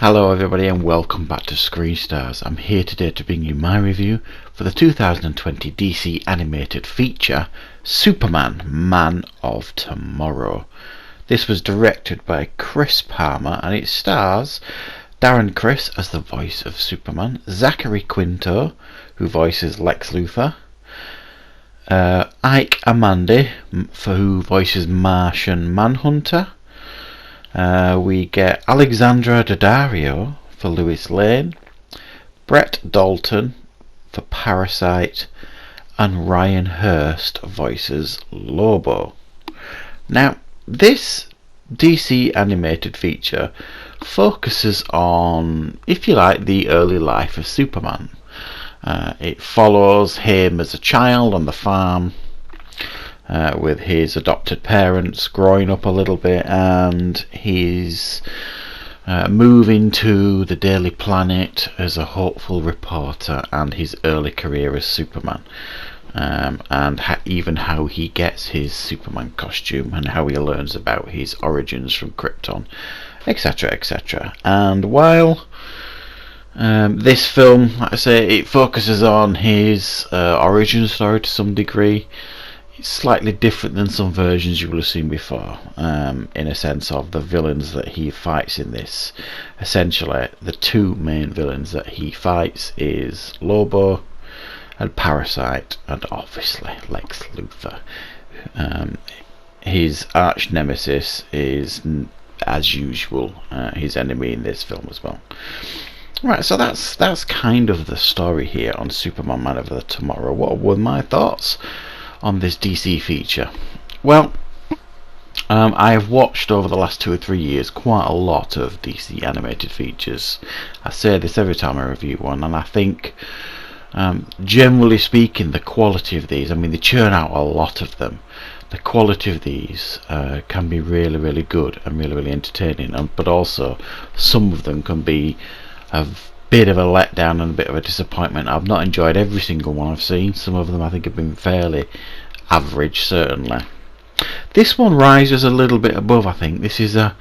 Hello everybody and welcome back to Screen Stars. I'm here today to bring you my review for the 2020 DC animated feature Superman Man of Tomorrow. This was directed by Chris Palmer and it stars Darren Criss as the voice of Superman, Zachary Quinto who voices Lex Luthor, Ike Amandi who voices Martian Manhunter. We get Alexandra Daddario for Lois Lane, Brett Dalton for Parasite, and Ryan Hurst voices Lobo. Now, this DC animated feature focuses on, if you like, the early life of Superman. It follows him as a child on the farm, with his adopted parents growing up a little bit, and he's moving to the Daily Planet as a hopeful reporter, and his early career as Superman, and even how he gets his Superman costume and how he learns about his origins from Krypton, etc, etc. And while this film, like I say, it focuses on his origin story to some degree, it's slightly different than some versions you will have seen before, in a sense of the villains that he fights in this. Essentially, the two main villains that he fights is Lobo and Parasite, and obviously Lex Luthor. His arch nemesis is, as usual, his enemy in this film as well. Right, so that's kind of the story here on Superman Man of Tomorrow. What were my thoughts on this DC feature? Well, I have watched over the last 2 or 3 years quite a lot of DC animated features. I say this every time I review one, and I think generally speaking the quality of these, I mean they churn out a lot of them, the quality of these can be really good and really entertaining, but also some of them can be a bit of a letdown and a bit of a disappointment. I've not enjoyed every single one I've seen. Some of them I think have been fairly average, certainly. This one rises a little bit above, I think. This is a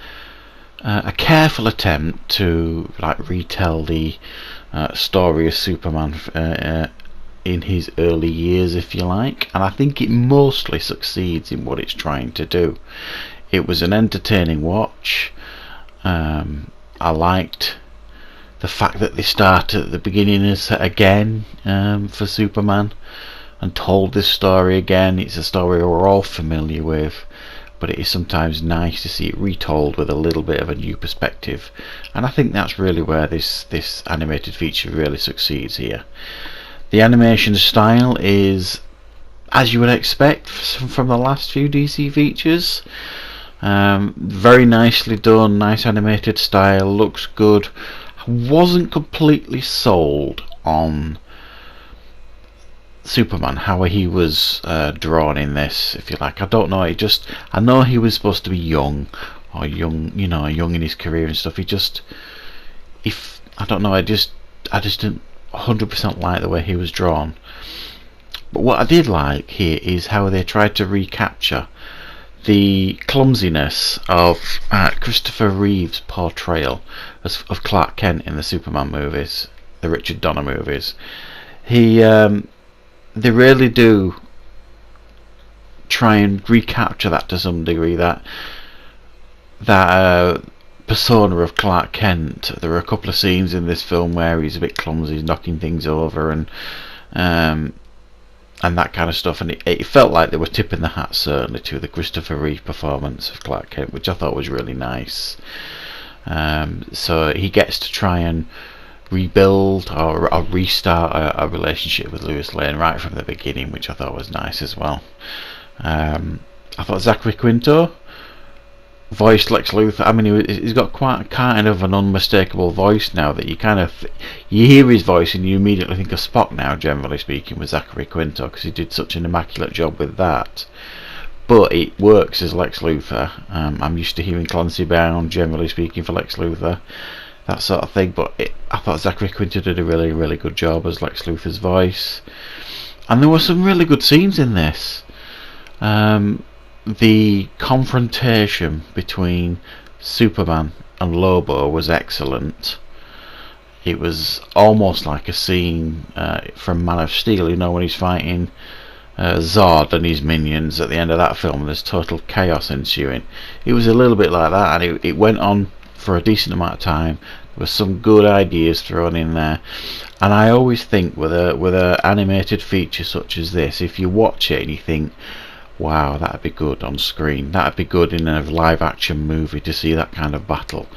careful attempt to retell the story of Superman in his early years, if you like, and I think it mostly succeeds in what it's trying to do. It was an entertaining watch. I liked the fact that they start at the beginning again for Superman and told this story again. It's a story we're all familiar with, but it is sometimes nice to see it retold with a little bit of a new perspective, and I think that's really where this animated feature really succeeds here. The animation style is, as you would expect from the last few DC features, very nicely done, nice animated style, looks good. Wasn't completely sold on Superman, how he was drawn in this, if you like. I don't know, I know he was supposed to be young in his career and stuff. I don't know, I just didn't 100% like the way he was drawn. But what I did like here is how they tried to recapture the clumsiness of Christopher Reeve's portrayal of Clark Kent in the Superman movies, the Richard Donner movies. They really do try and recapture that to some degree, that persona of Clark Kent. There are a couple of scenes in this film where he's a bit clumsy, he's knocking things over and that kind of stuff, and it felt like they were tipping the hat certainly to the Christopher Reeve performance of Clark Kent, which I thought was really nice. So he gets to try and rebuild or restart a relationship with Lois Lane right from the beginning, which I thought was nice as well. I thought Zachary Quinto voiced Lex Luthor. I mean, he's got quite kind of an unmistakable voice now, that you hear his voice and you immediately think of Spock now, generally speaking, with Zachary Quinto, because he did such an immaculate job with that. But it works as Lex Luthor. I'm used to hearing Clancy Brown, generally speaking, for Lex Luthor, that sort of thing, but I thought Zachary Quinto did a really good job as Lex Luthor's voice. And there were some really good scenes in this. The confrontation between Superman and Lobo was excellent. It was almost like a scene from Man of Steel, you know, when he's fighting Zod and his minions at the end of that film. There's total chaos ensuing. It was a little bit like that, and it went on for a decent amount of time. There were some good ideas thrown in there, and I always think with a animated feature such as this, if you watch it and you think, wow, that'd be good on screen, that'd be good in a live action movie to see that kind of battle,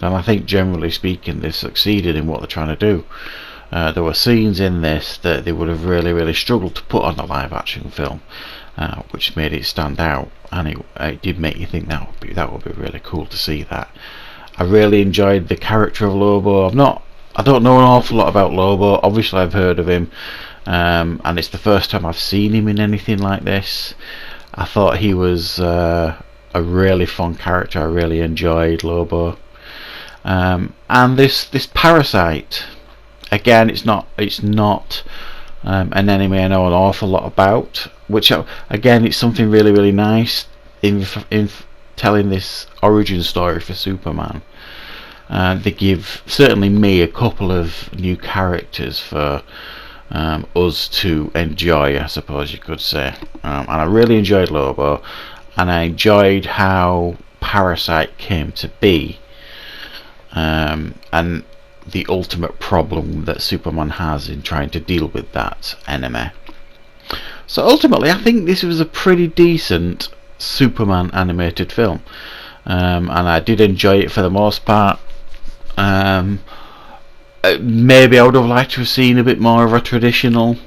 then I think generally speaking they've succeeded in what they're trying to do. There were scenes in this that they would have really struggled to put on a live action film, which made it stand out, and it did make you think that would be really cool to see that. I really enjoyed the character of Lobo. I don't know an awful lot about Lobo. Obviously I've heard of him, and it's the first time I've seen him in anything like this. I thought he was a really fun character. I really enjoyed Lobo, and this Parasite. Again, it's not an enemy I know an awful lot about, which again, it's something really nice in telling this origin story for Superman. They give certainly me a couple of new characters for us to enjoy, I suppose you could say, and I really enjoyed Lobo, and I enjoyed how Parasite came to be, and the ultimate problem that Superman has in trying to deal with that enemy. So ultimately I think this was a pretty decent Superman animated film, and I did enjoy it for the most part. Maybe I would have liked to have seen a bit more of a traditional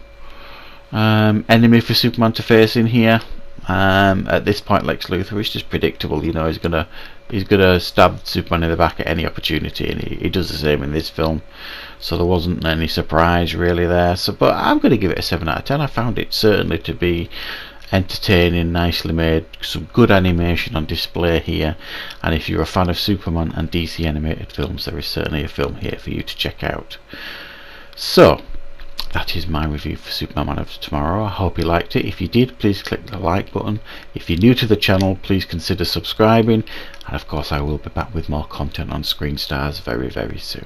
enemy for Superman to face in here. At this point Lex Luthor is just predictable, you know, he's gonna stab Superman in the back at any opportunity, and he does the same in this film, so there wasn't any surprise really there. But I'm going to give it a 7 out of 10. I found it certainly to be entertaining, nicely made, some good animation on display here, and if you're a fan of Superman and DC animated films, there is certainly a film here for you to check out. So that is my review for Superman Man of Tomorrow. I hope you liked it. If you did, please click the like button. If you're new to the channel, please consider subscribing, and of course I will be back with more content on Screen Stars very soon.